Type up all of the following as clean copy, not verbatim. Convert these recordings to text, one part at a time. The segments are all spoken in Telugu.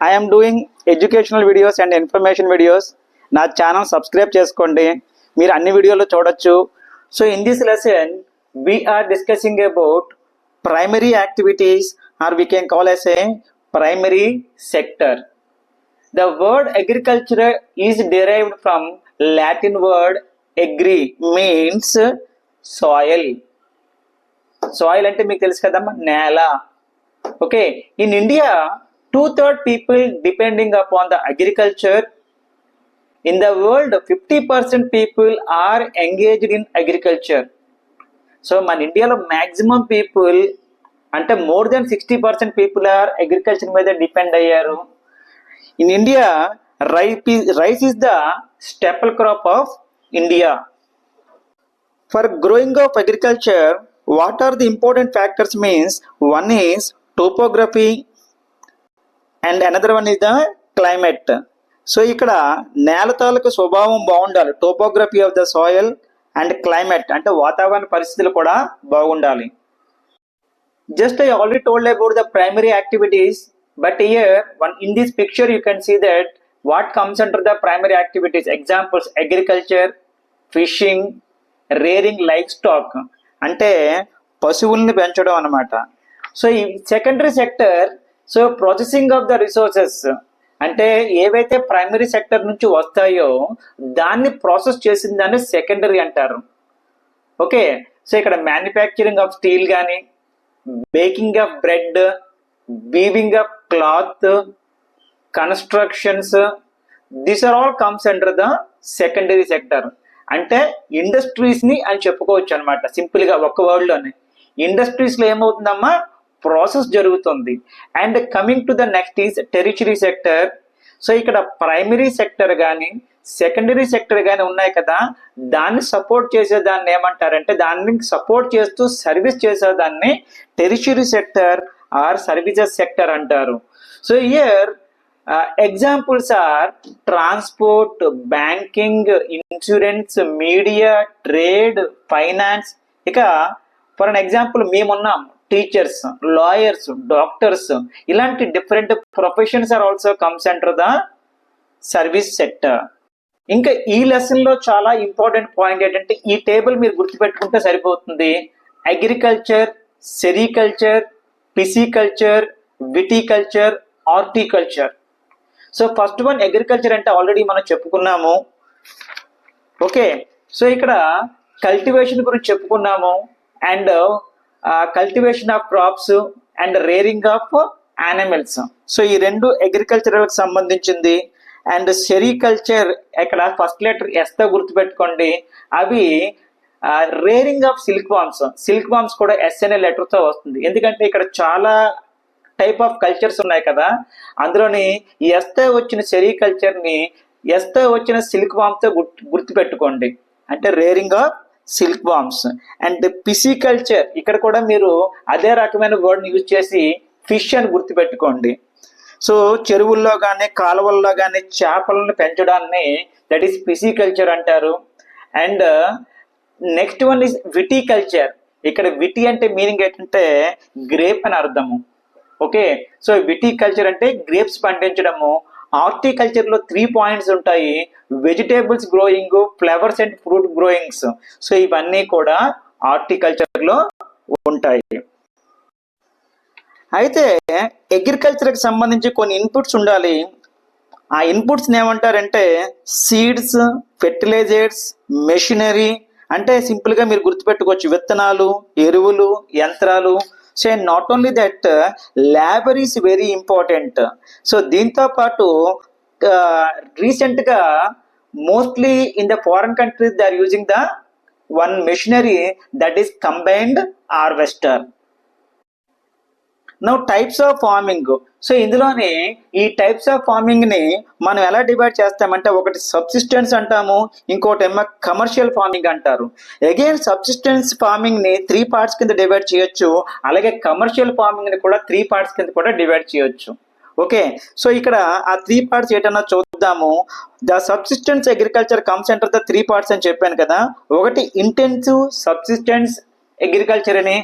I am doing educational videos and information videos. నా ఛానల్ సబ్స్క్రైబ్ చేసుకోండి, మీరు అన్ని వీడియోలు చూడొచ్చు. So in this lesson we are discussing about primary activities, or we can call as a primary sector. The word agriculture is derived from Latin word agri, means soil. Soil అంటే మీకు తెలుసు కదమ్మా, నేల. Okay, in India 2/3 people depending upon the agriculture. In the world 50% people are engaged in agriculture. So మన ఇండియాలో మ్యాక్సిమం పీపుల్ అంటే more than 60% people are agriculture మీద డిపెండ్ అయ్యారు. In India rice is the staple crop of India. For growing of agriculture what are the important factors means one is topography and another one is the climate. So ఇక్కడ నేల తాలూకు స్వభావం బాగుండాలి, topography of the soil and climate అంటే వాతావరణ పరిస్థితులు కూడా బాగుండాలి. Just I already told about the primary activities, but here in this picture you can see that what comes under the primary activities. Examples: agriculture, fishing, rearing livestock అంటే పశువుల్ని పెంచడం అన్నమాట. సో ఈ secondary sector, so processing of the resources అంటే ఏవైతే ప్రైమరీ సెక్టర్ నుంచి వస్తాయో దాన్ని ప్రాసెస్ చేసిన దాన్ని సెకండరీ అంటారు. ఓకే, సో ఇక్కడ మ్యానుఫ్యాక్చరింగ్ ఆఫ్ స్టీల్ కానీ, baking of bread, weaving of cloth, constructions, this are all comes under the secondary sector. అంటే ఇండస్ట్రీస్ ని అని చెప్పుకోవచ్చు అనమాట. సింపుల్ గా ఒక్క వర్డ్ లోనే ఇండస్ట్రీస్ లో ఏమవుతుందమ్మా, ప్రాసెస్ జరుగుతుంది. And coming to the next is territory sector. So ఇక్కడ ప్రైమరీ సెక్టర్ కానీ సెకండరీ సెక్టర్ కానీ ఉన్నాయి కదా, దాన్ని సపోర్ట్ చేసేదాన్ని ఏమంటారంటే, దాన్ని సపోర్ట్ చేస్తూ సర్వీస్ చేసేదాన్ని tertiary sector or services sector అంటారు. So here examples are transport, banking, insurance, media, trade, finance. ఇక ఫర్ అన్ ఎగ్జాంపుల్ మేమున్నాం, టీచర్స్, లాయర్స్, డాక్టర్స్, ఇలాంటి different professions are also comes under the service sector. ఇంకా ఈ లెసన్ లో చాలా ఇంపార్టెంట్ పాయింట్ ఏంటంటే, ఈ టేబుల్ మీరు గుర్తుపెట్టుకుంటే సరిపోతుంది. Agriculture, sericulture, pisciculture, viticulture, horticulture. So first one agriculture అంటే ఆల్రెడీ మనం చెప్పుకున్నాము. ఓకే, సో ఇక్కడ కల్టివేషన్ గురించి చెప్పుకున్నాము, and cultivation of crops and rearing of animals. So ఈ రెండు అగ్రికల్చరల్ కి సంబంధించింది. అండ్ సెరికల్చర్ ఇక్కడ ఫస్ట్ లెటర్ ఎస్ తో గుర్తుపెట్టుకోండి. అవి rearing of silk worms. Silk worms కూడా ఎస్ అనే లెటర్ తో వస్తుంది, ఎందుకంటే ఇక్కడ చాలా టైప్ ఆఫ్ కల్చర్స్ ఉన్నాయి కదా, అందులోని ఎస్ తో వచ్చిన సెరికల్చర్ ని ఎస్ తో వచ్చిన సిల్క్ వామ్ తో గుర్తుపెట్టుకోండి, అంటే rearing of silk worms. And pisciculture ఇక్కడ కూడా మీరు అదే రకమైన వర్డ్ యూజ్ చేసి ఫిష్ అని గుర్తుపెట్టుకోండి. సో చెరువుల్లో కానీ కాలువల్లో కానీ చేపలను పెంచడాన్ని దట్ ఈస్ పిసికల్చర్ అంటారు. And next one is viticulture. ఇక్కడ విటి అంటే మీనింగ్ ఏంటంటే గ్రేప్ అని అర్థము. ఓకే, సో విటికల్చర్ అంటే గ్రేప్స్ పండించడము. హార్టికల్చర్ లో 3 పాయింట్స్ ఉంటాయి: vegetables growing, flowers and fruit growings. So ఇవన్నీ కూడా హార్టికల్చర్ లో ఉంటాయి. అయితే అగ్రికల్చర్ కి సంబంధించి కొన్ని ఇన్పుట్స్ ఉండాలి. ఆ ఇన్పుట్స్ ఏమంటారంటే సీడ్స్, ఫెర్టిలైజర్స్, మెషినరీ. అంటే సింపుల్ గా మీరు గుర్తుపెట్టుకోవచ్చు, విత్తనాలు, ఎరువులు, యంత్రాలు. So not only that, labour is very important. So దీంతో పాటు రీసెంట్ గా mostly in the foreign countries they are using the one machinery that is combined harvester. Now types of farming. So ఇందులోనే ఈ టైప్స్ ఆఫ్ ఫార్మింగ్ ని మనం ఎలా డివైడ్ చేస్తామంటే, ఒకటి సబ్సిస్టెన్స్ అంటాము, ఇంకోటి ఏమో కమర్షియల్ ఫార్మింగ్ అంటారు. అగైన్ సబ్సిస్టెన్స్ ఫార్మింగ్ ని 3 పార్ట్స్ కింద డివైడ్ చేయొచ్చు, అలాగే కమర్షియల్ ఫార్మింగ్ ని కూడా 3 పార్ట్స్ కింద కూడా డివైడ్ చేయొచ్చు. ఓకే, సో ఇక్కడ ఆ 3 పార్ట్స్ ఏంటన్నా చూద్దాము. The subsistence agriculture comes under the 3 parts అని చెప్పాను కదా. ఒకటి ఇంటెన్సివ్ సబ్సిస్టెన్స్ అగ్రికల్చర్ అని,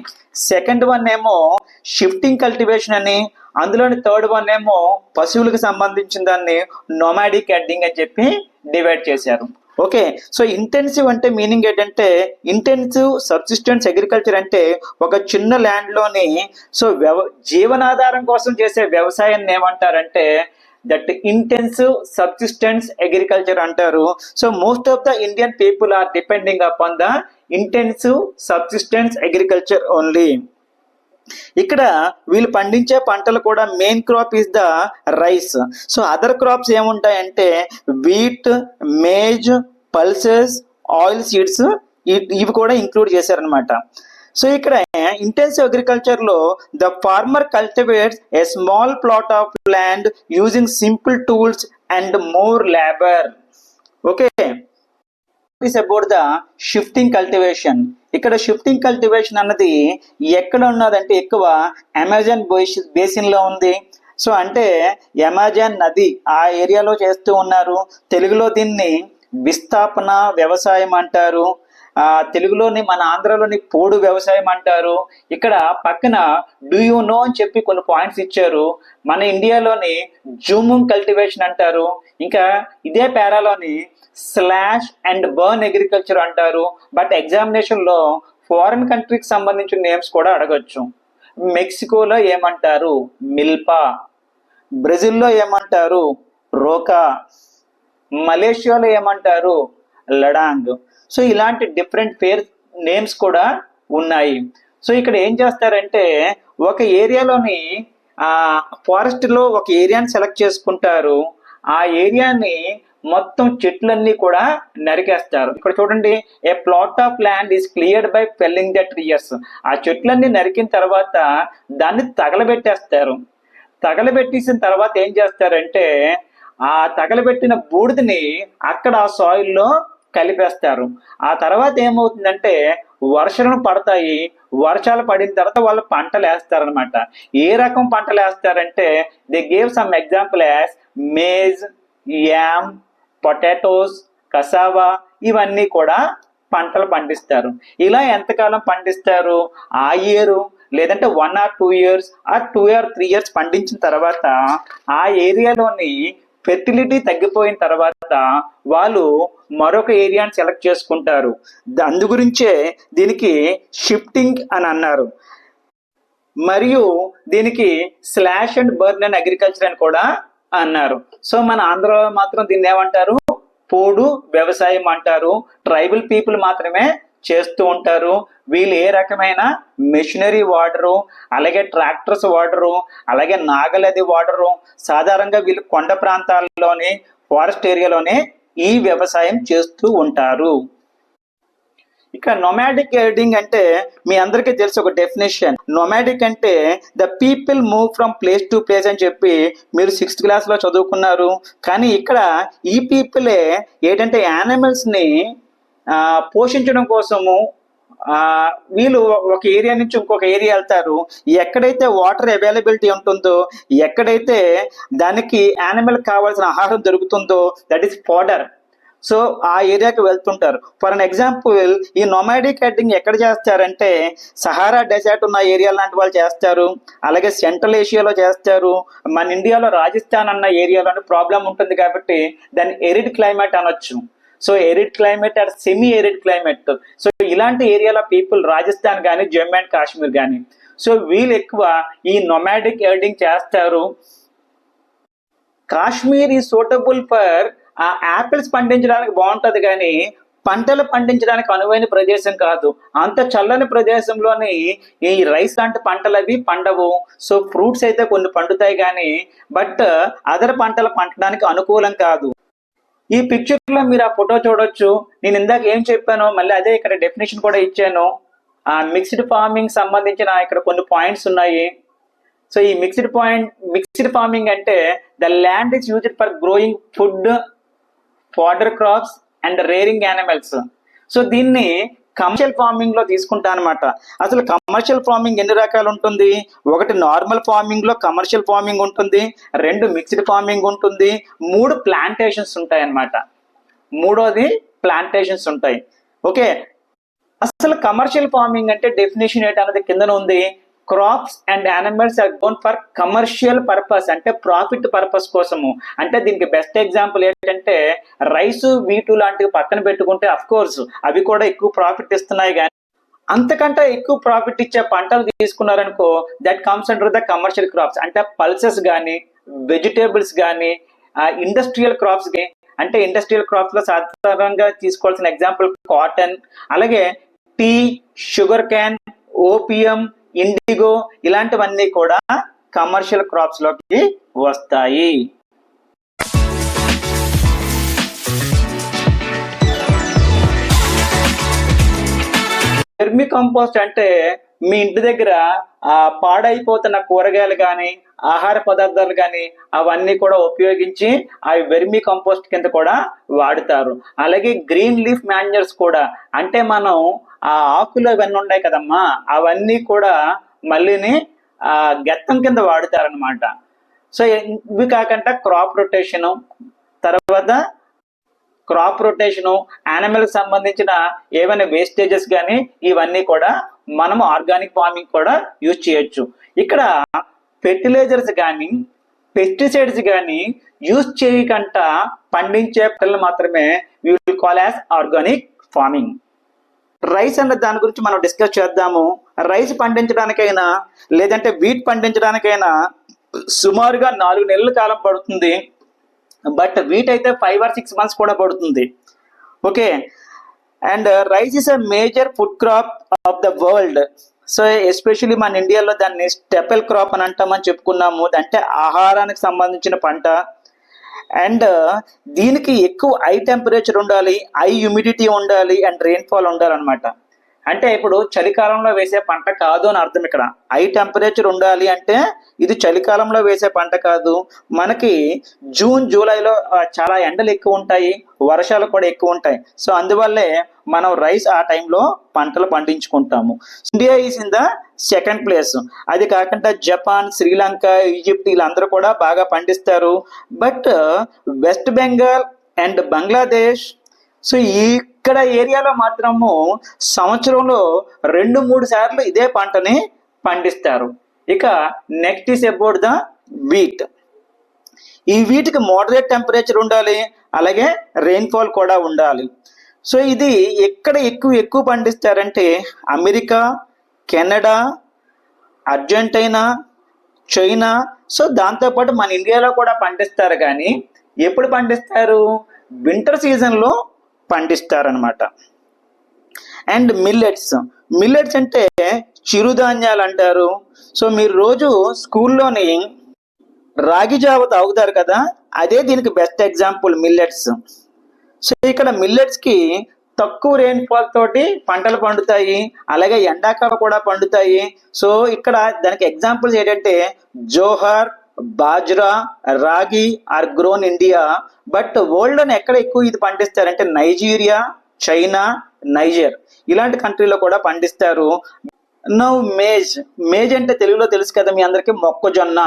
సెకండ్ వన్ ఏమో షిఫ్టింగ్ కల్టివేషన్ అని, అందులోని థర్డ్ వన్ ఏమో పశువులకు సంబంధించిన దాన్ని నొమాడిక్ హెడ్డింగ్ అని చెప్పి డివైడ్ చేశారు. ఓకే, సో ఇంటెన్సివ్ అంటే మీనింగ్ ఏంటంటే ఇంటెన్సివ్ సబ్సిస్టెన్స్ అగ్రికల్చర్ అంటే ఒక చిన్న ల్యాండ్లోని సో జీవనాధారం కోసం చేసే వ్యవసాయాన్ని ఏమంటారంటే దట్ ఇంటెన్సివ్ సబ్సిస్టెన్స్ అగ్రికల్చర్ అంటారు. So most of the Indian people are depending upon the intensive subsistence agriculture only. ఇక్కడ వీళ్ళు పండించే పంటలు కూడా main crop is the rice. So other crops ఏముంటాయంటే wheat, maize, pulses, oil seeds ఇవి కూడా ఇంక్లూడ్ చేశారనమాట. సో ఇక్కడ ఇంటెన్సివ్ అగ్రికల్చర్ లో the farmer cultivates a small plot of land using simple tools and more labour. Okay, is about the shifting cultivation. ఇక్కడ షిఫ్టింగ్ కల్టివేషన్ అన్నది ఎక్కడ ఉన్నదంటే ఎక్కువ అమెజాన్ బేసిన్ లో ఉంది. సో అంటే అమెజాన్ నది ఆ ఏరియాలో చేస్తూ ఉన్నారు. తెలుగులో దీన్ని విస్థాపన వ్యవసాయం అంటారు. తెలుగులోని మన ఆంధ్రలోని పోడు వ్యవసాయం అంటారు. ఇక్కడ పక్కన డూ యూ నో అని చెప్పి కొన్ని పాయింట్స్ ఇచ్చారు. మన ఇండియాలోని జూమింగ్ కల్టివేషన్ అంటారు. ఇంకా ఇదే పేరాలోని స్లాష్ అండ్ బర్న్ అగ్రికల్చర్ అంటారు. బట్ ఎగ్జామినేషన్ లో ఫారిన్ కంట్రీకి సంబంధించిన నేమ్స్ కూడా అడగచ్చు. మెక్సికోలో ఏమంటారు మిల్పా, బ్రెజిల్లో ఏమంటారు రోకా, మలేషియాలో ఏమంటారు లడాంగ్. సో ఇలాంటి డిఫరెంట్ నేమ్స్ కూడా ఉన్నాయి. సో ఇక్కడ ఏం చేస్తారంటే ఒక ఏరియాలోని ఫారెస్ట్ లో ఒక ఏరియాని సెలెక్ట్ చేసుకుంటారు. ఆ ఏరియాని మొత్తం చెట్లన్నీ కూడా నరికేస్తారు. ఇక్కడ చూడండి, a plot of land is cleared by felling the trees. ఆ చెట్లన్నీ నరికిన తర్వాత దాన్ని తగలబెట్టేస్తారు. తగలబెట్టేసిన తర్వాత ఏం చేస్తారంటే ఆ తగలబెట్టిన బూడిదని అక్కడ ఆ సాయిల్లో కలిపేస్తారు. ఆ తర్వాత ఏమవుతుందంటే వర్షాలు పడతాయి. వర్షాలు పడిన తర్వాత వాళ్ళు పంటలు వేస్తారనమాట. ఏ రకం పంటలు వేస్తారంటే they gave some example as maize, yam, potatoes, cassava ఇవన్నీ కూడా పంటలు పండిస్తారు. ఇలా ఎంతకాలం పండిస్తారు? ఆ ఇయర్ లేదంటే 1 or 2 years ఆ 2 or 3 years పండించిన తర్వాత ఆ ఏరియాలోని ఫెర్టిలిటీ తగ్గిపోయిన తర్వాత వాళ్ళు మరొక ఏరియాని సెలెక్ట్ చేసుకుంటారు. అందు గురించే దీనికి షిఫ్టింగ్ అని అన్నారు. మరియు దీనికి slash and burn and agriculture అని కూడా అన్నారు. సో మన ఆంధ్రలో మాత్రం దీన్ని ఏమంటారు? పోడు వ్యవసాయం అంటారు. ట్రైబల్ పీపుల్ మాత్రమే చేస్తూ ఉంటారు. వీళ్ళు ఏ రకమైన మెషినరీ వాడరు, అలాగే ట్రాక్టర్స్ వాడరు, అలాగే నాగలది వాడరు. సాధారణంగా వీళ్ళు కొండ ప్రాంతాల్లోని ఫారెస్ట్ ఏరియాలోనే ఈ వ్యవసాయం చేస్తూ ఉంటారు. ఇక నొమాడిక్ హెడ్డింగ్ అంటే మీ అందరికీ తెలిసి ఒక డెఫినేషన్. నొమాడిక్ అంటే the people move from place to place అని చెప్పి మీరు 6th క్లాస్లో చదువుకున్నారు. కానీ ఇక్కడ ఈ పీపులే ఏంటంటే యానిమల్స్ ని పోషించడం కోసము వీళ్ళు ఒక ఏరియా నుంచి ఇంకొక ఏరియా వెళ్తారు. ఎక్కడైతే వాటర్ అవైలబిలిటీ ఉంటుందో, ఎక్కడైతే దానికి యానిమల్ కావాల్సిన ఆహారం దొరుకుతుందో దట్ ఈస్ ఫోడర్. సో ఆ ఏరియాకి వెళ్తుంటారు. ఫర్ అన్ ఎగ్జాంపుల్ ఈ నొమాడిక్ హెడ్డింగ్ ఎక్కడ చేస్తారంటే సహారా డెజర్ట్ ఉన్న ఏరియా లాంటి వాళ్ళు చేస్తారు, అలాగే సెంట్రల్ ఏషియాలో చేస్తారు. మన ఇండియాలో రాజస్థాన్ అన్న ఏరియాలో ప్రాబ్లం ఉంటుంది కాబట్టి దాన్ని ఎరిడ్ క్లైమేట్ అనొచ్చు. So arid climate or semi arid climate. So ఇలాంటి ఏరియాలో పీపుల్ రాజస్థాన్ కానీ జమ్మూ అండ్ కాశ్మీర్ కానీ. సో వీళ్ళు ఎక్కువ ఈ నొమాడిక్ హెడ్డింగ్ చేస్తారు. కాశ్మీర్ ఈ సూటబుల్ ఫర్ యాపిల్స్ పండించడానికి బాగుంటది కానీ పంటలు పండించడానికి అనువైన ప్రదేశం కాదు. అంత చల్లని ప్రదేశంలోని ఈ రైస్ లాంటి పంటలు అవి పండవు. సో ఫ్రూట్స్ అయితే కొన్ని పండుతాయి కానీ బట్ అదర్ పంటలు పండడానికి అనుకూలం కాదు. ఈ పిక్చర్ లో మీరు ఆ ఫోటో చూడొచ్చు. నేను ఇందాక ఏం చెప్పానో మళ్ళీ అదే ఇక్కడ డెఫినేషన్ కూడా ఇచ్చాను. మిక్స్డ్ ఫార్మింగ్ సంబంధించిన ఇక్కడ కొన్ని పాయింట్స్ ఉన్నాయి. సో ఈ మిక్స్డ్ ఫార్మింగ్ అంటే the land is used for growing food, fodder crops and rearing animals. So దీన్ని కమర్షియల్ ఫార్మింగ్ లో తీసుకుంటా అనమాట. అసలు కమర్షియల్ ఫార్మింగ్ ఎన్ని రకాలు ఉంటుంది? ఒకటి నార్మల్ ఫార్మింగ్ లో కమర్షియల్ ఫార్మింగ్ ఉంటుంది, 2 మిక్స్డ్ ఫార్మింగ్ ఉంటుంది, 3 ప్లాంటేషన్స్ ఉంటాయి అన్నమాట. 3వది ప్లాంటేషన్స్ ఉంటాయి. ఓకే, అసలు కమర్షియల్ ఫార్మింగ్ అంటే డెఫినేషన్ ఏంటన్నది కింద ఉంది. Crops and animals are grown for commercial purpose, అంటే ప్రాఫిట్ పర్పస్ కోసము. అంటే దీనికి బెస్ట్ ఎగ్జాంపుల్ ఏంటంటే రైస్, వీటు లాంటివి పక్కన పెట్టుకుంటే అఫ్ కోర్స్ అవి కూడా ఎక్కువ ప్రాఫిట్ ఇస్తున్నాయి, కానీ అంతకంటే ఎక్కువ ప్రాఫిట్ ఇచ్చే పంటలు తీసుకున్నారనుకో, that comes under the commercial crops. అంటే పల్సెస్ కానీ, వెజిటేబుల్స్ కానీ, ఇండస్ట్రియల్ క్రాప్స్ కానీ. అంటే ఇండస్ట్రియల్ క్రాప్స్ లో సాధారణంగా తీసుకోవాల్సిన ఎగ్జాంపుల్ కాటన్, అలాగే tea, sugarcane, opium, indigo, ఇలాంటివన్నీ కూడా కమర్షియల్ క్రాప్స్ లోకి వస్తాయి. వెర్మి కంపోస్ట్ అంటే మీ ఇంటి దగ్గర పాడైపోతున్న కూరగాయలు కానీ, ఆహార పదార్థాలు కానీ అవన్నీ కూడా ఉపయోగించి అవి వెర్మి కంపోస్ట్ కింద కూడా వాడుతారు. అలాగే గ్రీన్ లీఫ్ మాన్యూర్స్ కూడా, అంటే మనం ఆ ఆకులు అవన్నీ ఉన్నాయి కదమ్మా, అవన్నీ కూడా మళ్ళీని గెత్తం కింద వాడుతారనమాట. సో ఇవి కాకుండా క్రాప్ రొటేషను, తర్వాత క్రాప్ రొటేషను, యానిమల్ సంబంధించిన ఏమైనా వేస్టేజెస్ కానీ ఇవన్నీ కూడా మనం ఆర్గానిక్ ఫార్మింగ్ కూడా యూజ్ చేయొచ్చు. ఇక్కడ ఫెర్టిలైజర్స్ కానీ, పెస్టిసైడ్స్ కానీ యూజ్ చేయకుండా పండించే పంటలు మాత్రమే we will call as organic farming. Rice అన్న దాని గురించి మనం డిస్కస్ చేద్దాము. రైస్ పండించడానికైనా లేదంటే వీట్ పండించడానికైనా సుమారుగా 4 నెలల కాలం పడుతుంది. బట్ వీట్ అయితే 5 or 6 months కూడా పడుతుంది. Okay, and rice is a major food crop of the world. So especially మన ఇండియాలో దాన్ని స్టెపెల్ క్రాప్ అని అంటామని చెప్పుకున్నాము, అంటే ఆహారానికి సంబంధించిన పంట. అండ్ దీనికి ఎక్కువ హై టెంపరేచర్ ఉండాలి, హై హ్యూమిడిటీ ఉండాలి, అండ్ రెయిన్ఫాల్ ఉండాలన్నమాట. అంటే ఇప్పుడు చలికాలంలో వేసే పంట కాదు అని అర్థం. ఇక్కడ హై టెంపరేచర్ ఉండాలి అంటే ఇది చలికాలంలో వేసే పంట కాదు. మనకి జూన్, జూలైలో చాలా ఎండలు ఎక్కువ ఉంటాయి, వర్షాలు కూడా ఎక్కువ ఉంటాయి. సో అందువల్లే మనం రైస్ ఆ టైంలో పంటలు పండించుకుంటాము. India is in the second place. అది కాకుండా జపాన్, శ్రీలంక, ఈజిప్ట్ వీళ్ళందరూ కూడా బాగా పండిస్తారు. But West Bengal and Bangladesh, so ఇక్కడ ఏరియాలో మాత్రము సంవత్సరంలో 2-3 సార్లు ఇదే పంటని పండిస్తారు. ఇక next is about the wheat. ఈ వీటికి మోడరేట్ టెంపరేచర్ ఉండాలి, అలాగే రెయిన్ఫాల్ కూడా ఉండాలి. సో ఇది ఎక్కడ ఎక్కువ పండిస్తారంటే America, Canada, Argentina, China. So దాంతోపాటు మన ఇండియాలో కూడా పండిస్తారు, కానీ ఎప్పుడు పండిస్తారు? వింటర్ సీజన్లో పండిస్తారనమాట. అండ్ మిల్లెట్స్ అంటే చిరుధాన్యాలు అంటారు. సో మీరు రోజు స్కూల్లోని రాగి జావ తాగుతారు కదా, అదే దీనికి బెస్ట్ ఎగ్జాంపుల్ మిల్లెట్స్. సో ఇక్కడ మిల్లెట్స్కి తక్కువ రెయిన్ఫాల్ తోటి పంటలు పండుతాయి, అలాగే ఎండాకాలం కూడా పండుతాయి. సో ఇక్కడ దానికి ఎగ్జాంపుల్స్ ఏంటంటే jowar, bajra, ragi are grown India. But world అని ఎక్కడ ఎక్కువ ఇది పండిస్తారంటే నైజీరియా, చైనా, నైజర్ ఇలాంటి కంట్రీలో కూడా పండిస్తారు. నౌ మేజ్ అంటే తెలుగులో తెలుసు కదా మీ అందరికీ, మొక్కజొన్న.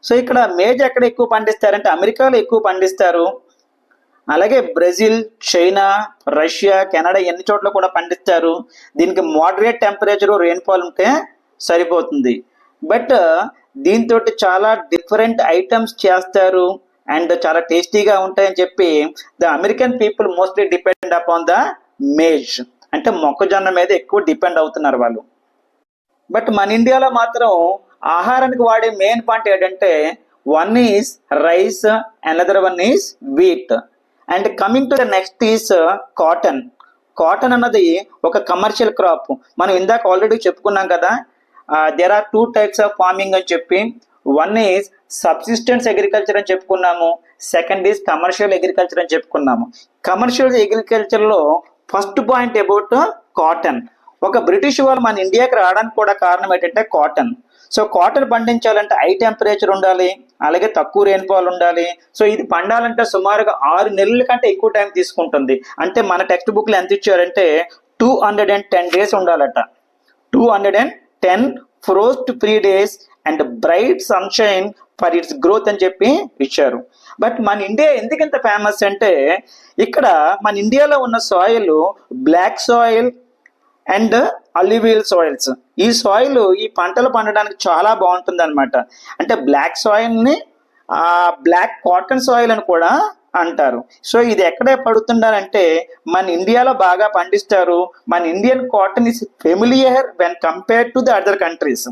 సో ఇక్కడ మేజ్ ఎక్కడ ఎక్కువ పండిస్తారంటే అమెరికాలో ఎక్కువ పండిస్తారు. అలాగే బ్రెజిల్, చైనా, రష్యా, కెనడా ఎన్ని చోట్ల కూడా పండిస్తారు. దీనికి మోడరేట్ టెంపరేచర్, రెయిన్ఫాల్ ఉంటే సరిపోతుంది. బట్ దీంతో చాలా డిఫరెంట్ ఐటమ్స్ చేస్తారు అండ్ చాలా టేస్టీగా ఉంటాయని చెప్పి the American people mostly depend upon the maize, అంటే మొక్కజొన్న మీద ఎక్కువ డిపెండ్ అవుతున్నారు వాళ్ళు. బట్ మన ఇండియాలో మాత్రం ఆహారానికి వాడే మెయిన్ పంట ఏంటంటే one is rice, another one is wheat. And coming to the next is cotton. Cotton అన్నది ఒక కమర్షియల్ క్రాప్. మనం ఇందాక ఆల్రెడీ చెప్పుకున్నాం కదా, there are 2 types of farming అని చెప్పి. వన్ ఈజ్ సబ్సిస్టెన్స్ అగ్రికల్చర్ అని చెప్పుకున్నాము, సెకండ్ ఈజ్ కమర్షియల్ అగ్రికల్చర్ అని చెప్పుకున్నాము. కమర్షియల్ అగ్రికల్చర్లో ఫస్ట్ పాయింట్ అబౌట్ కాటన్. ఒక బ్రిటిష్ వాళ్ళు మన ఇండియాకి రావడానికి కూడా కారణం ఏంటంటే కాటన్. సో కాటన్ పండించాలంటే హై టెంపరేచర్ ఉండాలి, అలాగే తక్కువ రెయిన్ఫాల్ ఉండాలి. సో ఇది పండాలంటే సుమారుగా 6 నెలల కంటే ఎక్కువ టైం తీసుకుంటుంది. అంటే మన టెక్స్ట్ బుక్లో ఎంత ఇచ్చారంటే 210 days ఉండాలట. 210 frost free days and bright sunshine for it's growth అని చెప్పి ఇచ్చారు. బట్ మన ఇండియా ఎందుకు ఇంత ఫేమస్ అంటే ఇక్కడ మన ఇండియాలో ఉన్న soil black soil and alluvial soils. ఈ సాయిల్ ఈ పంటలు పండడానికి చాలా బాగుంటుంది అనమాట. అంటే బ్లాక్ సాయిల్ని బ్లాక్ కాటన్ సాయిల్ అని కూడా అంటారు. సో ఇది ఎక్కడే పడుతుండాలంటే మన ఇండియాలో బాగా పండిస్తారు. మన Indian cotton is familiar when compared to the other countries.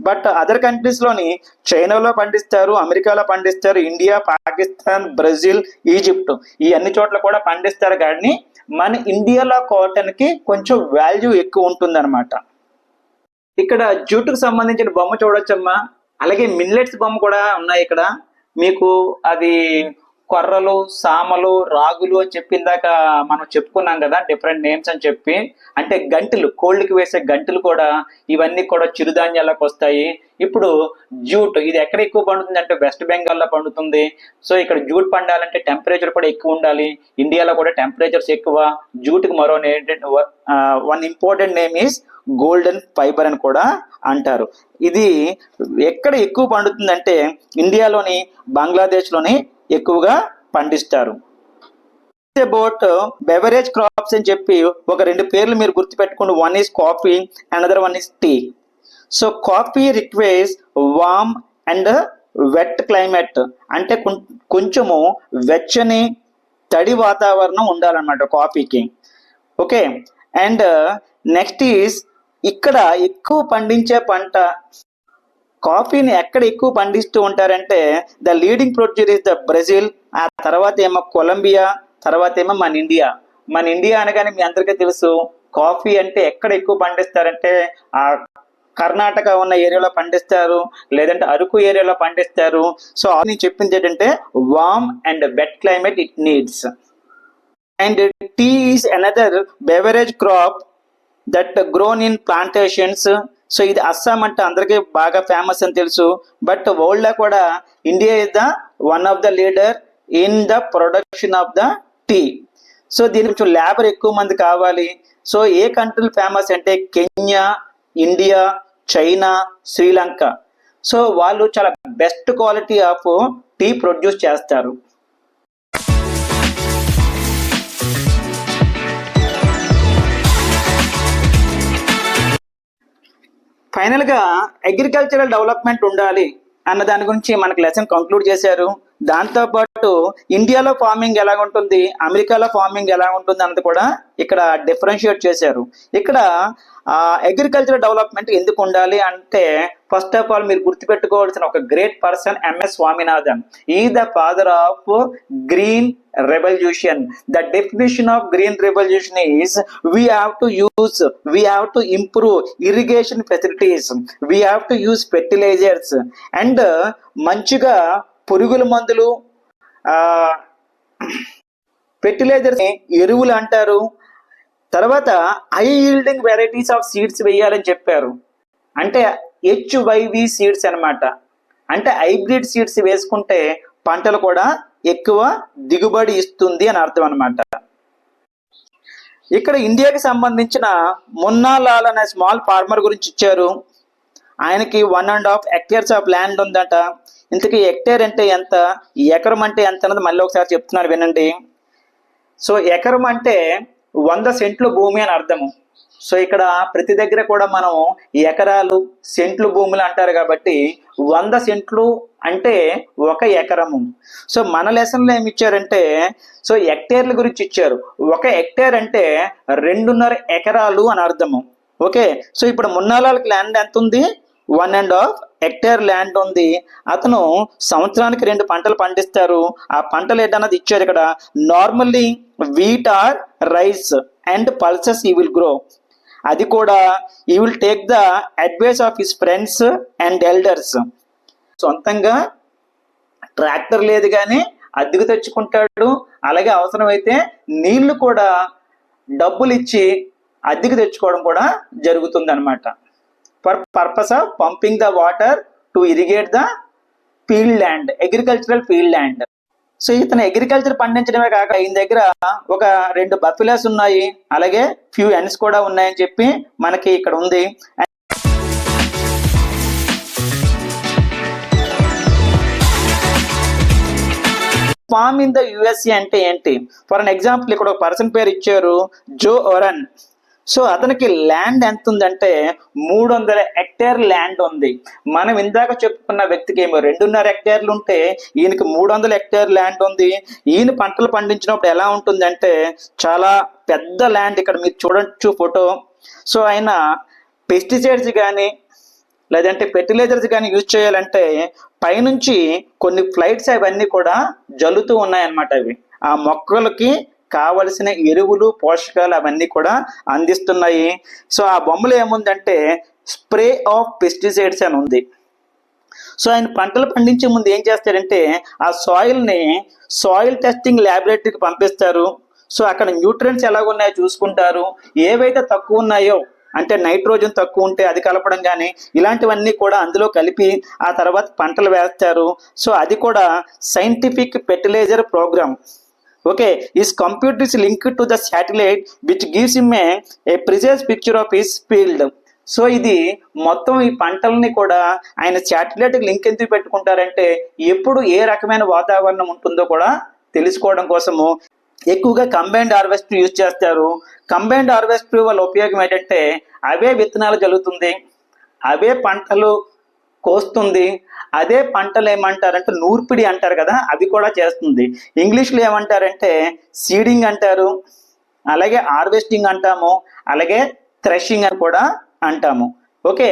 But other కంట్రీస్లోని చైనాలో పండిస్తారు, అమెరికాలో పండిస్తారు, ఇండియా, పాకిస్తాన్, బ్రెజిల్, ఈజిప్ట్ ఈ అన్ని చోట్ల కూడా పండిస్తారు. కానీ మన ఇండియాలో కాటన్కి కొంచెం వాల్యూ ఎక్కువ ఉంటుందన్నమాట. ఇక్కడ జూటుకు సంబంధించిన బొమ్మ చూడొచ్చమ్మా. అలాగే మిల్లెట్స్ బొమ్మ కూడా ఉన్నాయి ఇక్కడ. మీకు అది కొర్రలు, సామలు, రాగులు అని చెప్పిందాక మనం చెప్పుకున్నాం కదా, డిఫరెంట్ నేమ్స్ అని చెప్పి. అంటే గంటలు, కోళ్ళకి వేసే గంటలు కూడా ఇవన్నీ కూడా చిరుధాన్యాలకు వస్తాయి. ఇప్పుడు జూట్ ఇది ఎక్కడ ఎక్కువ పండుతుంది అంటే వెస్ట్ బెంగాల్లో పండుతుంది. సో ఇక్కడ జూట్ పండాలంటే టెంపరేచర్ కూడా ఎక్కువ ఉండాలి. ఇండియాలో కూడా టెంపరేచర్స్ ఎక్కువ. జూట్కి మరో one important name is golden fibre అని కూడా అంటారు. ఇది ఎక్కడ ఎక్కువ పండుతుందంటే ఇండియాలోని, బంగ్లాదేశ్లోని ఎక్కువగా పండిస్తారు. అబౌట్ బెవరేజ్ క్రాప్స్ అని చెప్పి ఒక 2 పేర్లు మీరు గుర్తుపెట్టుకోండి. One is coffee, another one is tea. So coffee requires warm and wet climate, అంటే కొంచెము వెచ్చని తడి వాతావరణం ఉండాలన్నమాట కాఫీకి. ఓకే, అండ్ నెక్స్ట్ ఈస్ ఇక్కడ ఎక్కువ పండించే పంట కాఫీని ఎక్కడ ఎక్కువ పండిస్తూ ఉంటారంటే the leading producer is the Brazil, ఆ తర్వాత ఏమో కొలంబియా, తర్వాత ఏమో మన ఇండియా. మన ఇండియా అనగానే మీ అందరికీ తెలుసు కాఫీ అంటే ఎక్కడ ఎక్కువ పండిస్తారంటే ఆ కర్ణాటక ఉన్న ఏరియాలో పండిస్తారు, లేదంటే అరకు ఏరియాలో పండిస్తారు. సో నేను చెప్పింది ఏంటంటే warm and wet climate it needs. And tea is another beverage crop that grown in plantations. So ఇది అస్సాం అంటే అందరికీ బాగా ఫేమస్ అని తెలుసు. బట్ వరల్డ్ లో కూడా India is the one of the leader in the production of the tea. So దీనికి కొంచెం లేబర్ ఎక్కువ మంది కావాలి. సో ఏ కంట్రీలు ఫేమస్ అంటే Kenya, India, China, Sri Lanka. So వాళ్ళు చాలా best quality of tea produce చేస్తారు. ఫైనల్ గా అగ్రికల్చరల్ డెవలప్మెంట్ ఉండాలి అన్న దాని గురించి మనకు లెసన్ కంక్లూడ్ చేశారు. దాంతో పాటు ఇండియాలో ఫార్మింగ్ ఎలా ఉంటుంది, అమెరికాలో ఫార్మింగ్ ఎలా ఉంటుంది అన్నది కూడా ఇక్కడ డిఫరెన్షియేట్ చేశారు. ఇక్కడ అగ్రికల్చరల్ డెవలప్మెంట్ ఎందుకు ఉండాలి అంటే ఫస్ట్ ఆఫ్ ఆల్ మీరు గుర్తుపెట్టుకోవాల్సిన ఒక గ్రేట్ పర్సన్ ఎంఎస్ స్వామినాథన్. ఈ the father of green revolution. The definition of green revolution is we have to improve irrigation facilities, we have to use fertilizers and మంచిగా పురుగుల మందులు, ఫెర్టిలైజర్స్ ఎరువులు అంటారు. తర్వాత high yielding varieties of seeds వేయాలని చెప్పారు. అంటే HYV సీడ్స్ అనమాట. అంటే హైబ్రిడ్ సీడ్స్ వేసుకుంటే పంటలు కూడా ఎక్కువ దిగుబడి ఇస్తుంది అని అర్థం అనమాట. ఇక్కడ ఇండియాకి సంబంధించిన మున్నాలాల్ అనే స్మాల్ ఫార్మర్ గురించి ఇచ్చారు. ఆయనకి 1.5 hectares ఆఫ్ ల్యాండ్ ఉందట. ఇంతకీ హెక్టేర్ అంటే ఎంత, ఎకరం అంటే ఎంత అన్నది మళ్ళీ ఒకసారి చెప్తున్నారు వినండి. సో ఎకరం అంటే 100 సెంట్లు భూమి అని అర్థము. సో ఇక్కడ ప్రతి దగ్గర కూడా మనం ఎకరాలు, సెంట్లు భూములు అంటారు కాబట్టి 100 సెంట్లు అంటే 1 ఎకరము. సో మన లెసన్లో ఏమి ఇచ్చారంటే సో హెక్టేర్ల గురించి ఇచ్చారు. 1 హెక్టేర్ అంటే 2.5 ఎకరాలు అని అర్థము. ఓకే, సో ఇప్పుడు మున్నాలాల్కి ల్యాండ్ ఎంత ఉంది, 1.5 hectare ల్యాండ్ ఉంది. అతను సంవత్సరానికి 2 పంటలు పండిస్తారు. ఆ పంటలు ఏంటన్నది ఇచ్చారు ఇక్కడ. Normally wheat or rice and pulses he will grow. అది కూడా he will take the advice of his friends and elders. సొంతంగా ట్రాక్టర్ లేదు కానీ అద్దెకు తెచ్చుకుంటాడు. అలాగే అవసరమైతే నీళ్లు కూడా డబ్బులు ఇచ్చి అద్దెకు తెచ్చుకోవడం కూడా జరుగుతుంది అనమాట. For purpose of pumping the water to irrigate the field land, agricultural field land. So ఇతను అగ్రికల్చర్ పండించడమే కాక ఈయన దగ్గర ఒక 2 బఫెలోస్ ఉన్నాయి, అలాగే ఫ్యూ ఎన్స్ కూడా ఉన్నాయని చెప్పి మనకి ఇక్కడ ఉంది. ఫార్మ్ ఇన్ ద యుఎస్ఏ అంటే ఏంటి? ఫర్ అన్ ఎగ్జాంపుల్ ఇక్కడ ఒక పర్సన్ పేరు ఇచ్చారు, జో ఒరన్. సో అతనికి ల్యాండ్ ఎంత ఉందంటే 300 హెక్టేర్ ల్యాండ్ ఉంది. మనం ఇందాక చెప్పుకున్న వ్యక్తికి ఏమో 2.5 హెక్టేర్లు ఉంటే ఈయనకి 300 హెక్టేర్ ల్యాండ్ ఉంది. ఈయన పంటలు పండించినప్పుడు ఎలా ఉంటుందంటే చాలా పెద్ద ల్యాండ్, ఇక్కడ మీరు చూడొచ్చు ఫోటో. సో ఆయన పెస్టిసైడ్స్ కానీ లేదంటే ఫెర్టిలైజర్స్ కానీ యూజ్ చేయాలంటే పైనుంచి కొన్ని ఫ్లైట్స్ అవన్నీ కూడా జల్లుతూ ఉన్నాయన్నమాట. అవి ఆ మొక్కలకి కావలసిన ఎరువులు పోషకాలు అవన్నీ కూడా అందిస్తున్నాయి. సో ఆ బొమ్మలో ఏముందంటే స్ప్రే ఆఫ్ పెస్టిసైడ్స్ అని ఉంది. సో ఆయన పంటలు పండించే ముందు ఏం చేస్తారంటే ఆ సాయిల్ టెస్టింగ్ ల్యాబొరేటరీకి పంపిస్తారు. సో అక్కడ న్యూట్రియంట్స్ ఎలాగున్నాయో చూసుకుంటారు. ఏవైతే తక్కువ ఉన్నాయో అంటే నైట్రోజన్ తక్కువ ఉంటే అది కలపడం కానీ ఇలాంటివన్నీ కూడా అందులో కలిపి ఆ తర్వాత పంటలు వేస్తారు. సో అది కూడా scientific fertiliser programme. Okay, his computer is linked to the satellite which gives him a precise picture of his field. So ఇది మొత్తం ఈ పంటల్ని కూడా ఆయన శాటిలైట్ లింక్ ఎందుకు పెట్టుకుంటారంటే ఎప్పుడు ఏ రకమైన వాతావరణం ఉంటుందో కూడా తెలుసుకోవడం కోసము. ఎక్కువగా కంబైన్డ్ హార్వెస్ట్ యూజ్ చేస్తారు. కంబైన్డ్ హార్వెస్ట్ వల్ల ఉపయోగం ఏంటంటే అవే విత్తనాలు జల్లుతుంది, అవే పంటలు కోస్తుంది, అదే పంటలు ఏమంటారంటే నూర్పిడి అంటారు కదా, అవి కూడా చేస్తుంది. ఇంగ్లీష్లో ఏమంటారంటే సీడింగ్ అంటారు, అలాగే హార్వెస్టింగ్ అంటాము, అలాగే థ్రెషింగ్ అని కూడా అంటాము. ఓకే,